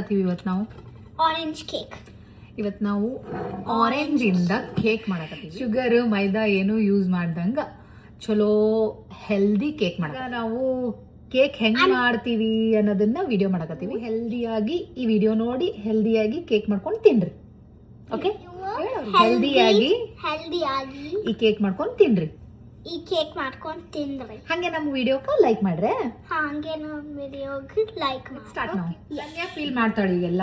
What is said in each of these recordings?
ಮಾಡಕತ್ತೀವಿ ಇವತ್ತು ನಾವು? Orange cake. ಇವತ್ತು ನಾವು ಆರೆಂಜ್ ಇಂದ ಕೇಕ್ ಮಾಡಕತ್ತೀವಿ. ಶುಗರ್ ಮೈದಾ ಏನು ಯೂಸ್ ಮಾಡ್ದಂಗ ಚಲೋ ಹೆಲ್ದಿ ಕೇಕ್ ಮಾಡ. ನಾವು ಕೇಕ್ ಹೆಂಗ್ ಮಾಡ್ತೀವಿ ಅನ್ನೋದನ್ನ ವಿಡಿಯೋ ಮಾಡಕತ್ತೀವಿ. ಹೆಲ್ದಿಯಾಗಿ ಈ ವಿಡಿಯೋ ನೋಡಿ ಹೆಲ್ದಿಯಾಗಿ ಕೇಕ್ ಮಾಡ್ಕೊಂಡು ತಿನ್ರಿ. ಓಕೆ, ಹೆಲ್ದಿಯಾಗಿ ಈ ಕೇಕ್ ಮಾಡ್ಕೊಂಡು ತಿನ್ರಿ. ಈ ಕೇಕ್ ಮಾಡ್ಕೊಂಡು ತಿಂದ್ರಿ. ಹಂಗೆ ನಮ್ಮ ವಿಡಿಯೋಕ್ಕೆ ಲೈಕ್ ಮಾಡ್ರೆ. ಹಂಗೆ ನಮ್ಮ ವಿಡಿಯೋಗೆ ಲೈಕ್ ಮಾಡಿ. ಸ್ಟಾರ್ಟ್ ನಾವು. ಸನ್ಯಾ ಪೀಲ್ ಮಾಡ್ತಾಳೆ ಈಗೆಲ್ಲ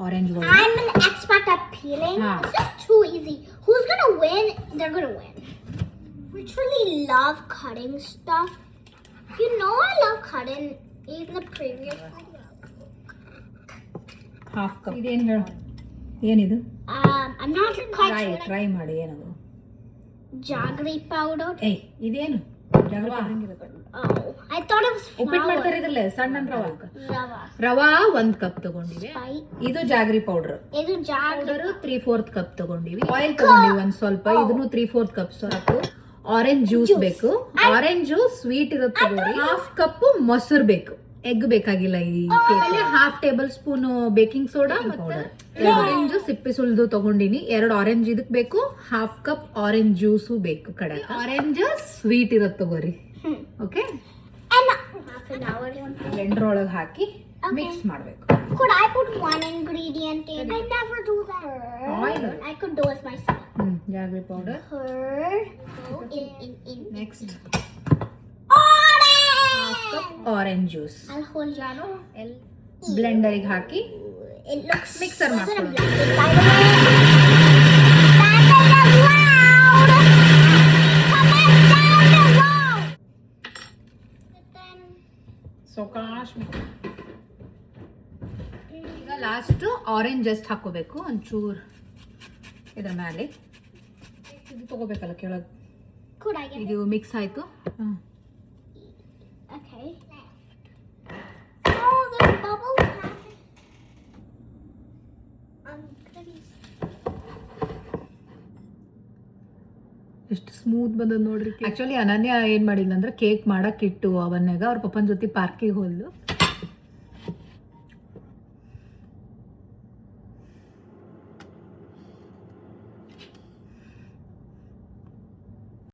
ಆರೆಂಜ್ ಗಳು. I'm an expert at peeling. It's just too easy. Who's gonna win? They're gonna win. We truly love cutting stuff. You know I love cutting in the previous video. Half cup. ಇದೇನು ಹೇಳು, ಏನಿದು? I'm not quite sure. Try ಮಾಡಿ ಏನದು. Jaggery powder. ಏಯ್ ಇದೇನು? Oh, I thought it was ಉಪ್ಪಿಟ್ಟು ಮಾಡ್ತಾರೆ ಇದ್ರಲ್ಲೇ ಸಣ್ಣ ರವಾ 1 ಕಪ್ ತಗೊಂಡಿವಿ. ಇದು ಜಾಗರಿ ಪೌಡರ್. ಇದು ಪೌಡರ್ 3/4 ಕಪ್ ತಗೊಂಡಿವಿ. ಆಯಿಲ್ ತಗೊಂಡಿವಿ ಒಂದ್ ಸ್ವಲ್ಪ. ಇದನ್ನು 3/4 ಕಪ್ ಸಾಕು. ಆರೆಂಜ್ ಜ್ಯೂಸ್ ಬೇಕು. ಆರೆಂಜ್ ಜ್ಯೂಸ್ ಸ್ವೀಟ್ ಇರುತ್ತೆ ತಗೋರಿ. ಹಾಫ್ ಕಪ್ ಮೊಸರು ಬೇಕು. ಎಗ್ ಬೇಕಾಗಿಲ್ಲ ಈ cake. Half table spoon baking soda powder. Orange ಸಿಪ್ಪೆ ಸುಲ್ದು ತಗೊಂಡಿನಿ. 2 ಆರೆಂಜ್ ಇದಕ್ ಬೇಕು. ಹಾಫ್ ಕಪ್ ಆರೆಂಜ್ ಜ್ಯೂಸು ಬೇಕು. ಕಡೆ ಆರೆಂಜ್ ಸ್ವೀಟ್ ಇರತ್ತೆ ತಗೋರಿ. ಓಕೆ, ಬ್ಲೆಂಡರ್ ಒಳಗೆ ಹಾಕಿ ಮಿಕ್ಸ್ ಮಾಡಬೇಕು. Could I put one ingredient in? I never do that. Oil. I could do it myself. Jaggery powder. In. Next Orange. Orange juice. I'll hold you. ಬ್ಲೆಂಡರ್ಗೆ ಹಾಕಿ It looks mixer ಮಾಡ್ಕೊಳ್ಳೋದು. ಸೋಕಾಶ್. ಈಗ last orange just ಹಾಕೋಬೇಕು ಒಂಚೂರು ಇದ್ರ ಮೇಲೆ. ಇದು ತಗೋಬೇಕಲ್ಲ ಕೆಳಗೆ. Could I get ಇದು ಮಿಕ್ಸ್ ಆಯ್ತು. Okay. Oh, there's bubbles. ಎಷ್ಟು ಸ್ಮೂತ್ ಬಂದದ ನೋಡ್ರಿ. ಆಕ್ಚುಲಿ ಅನನ್ಯ ಏನ್ ಮಾಡಿಲ್ಲ ಅಂದ್ರೆ ಕೇಕ್ ಮಾಡಕ್ ಇಟ್ಟು ಅವನ್ಯಾಗ ಅವ್ರ ಪಪ್ಪನ ಜೊತೆ ಪಾರ್ಕಿಗೆ ಹೋದ್ಲು.